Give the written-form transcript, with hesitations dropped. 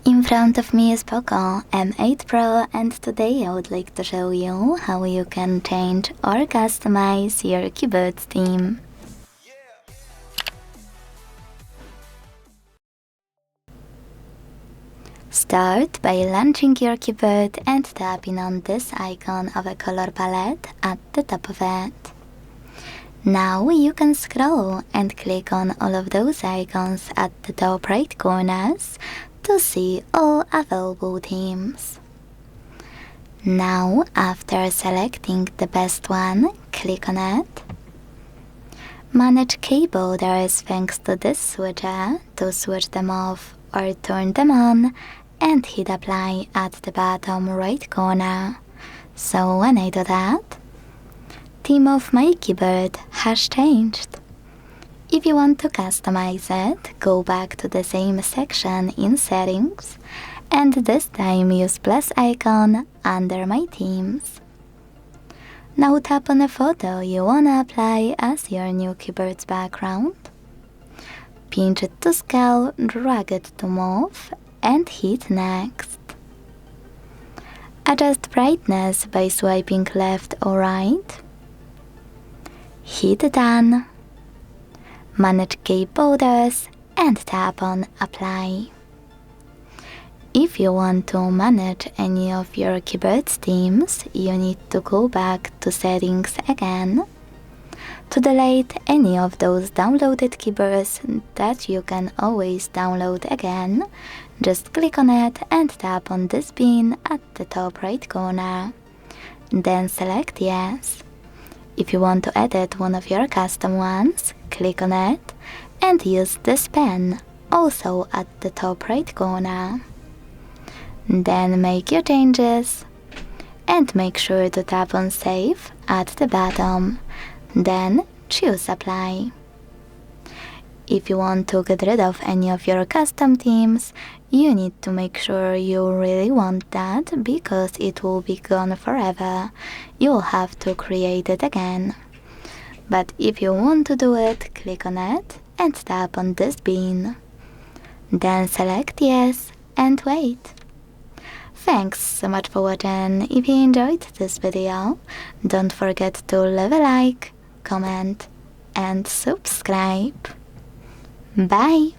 In front of me is POCO M8 Pro, and today I would like to show you how you can change or customize your keyboard theme. Start by launching your keyboard and tapping on this icon of a color palette at the top of it. Now you can scroll and click on all of those icons at the top right corners to see all available themes. Now, after selecting the best one, click on it. Manage key borders thanks to this switcher to switch them off or turn them on, and hit apply at the bottom right corner. So when I do that, theme of my keyboard has changed. If you want to customize it, go back to the same section in settings, and this time use plus icon under my themes. Now tap on a photo you wanna apply as your new keyboard's background. Pinch it to scale, drag it to move, and hit next. Adjust brightness by swiping left or right. Hit done. Manage key borders and tap on apply. If you want to manage any of your keyboard themes, you need to go back to settings again. To delete any of those downloaded keyboards that you can always download again, just click on it and tap on this bin at the top right corner. Then select yes. If you want to edit one of your custom ones, click on it and use this pen, also at the top right corner. Then make your changes and make sure to tap on save at the bottom. Then choose apply. If you want to get rid of any of your custom themes, you need to make sure you really want that, because it will be gone forever. You'll have to create it again. But if you want to do it, click on it and tap on this bin. Then select yes and wait. Thanks so much for watching. If you enjoyed this video, don't forget to leave a like, comment and subscribe. Bye!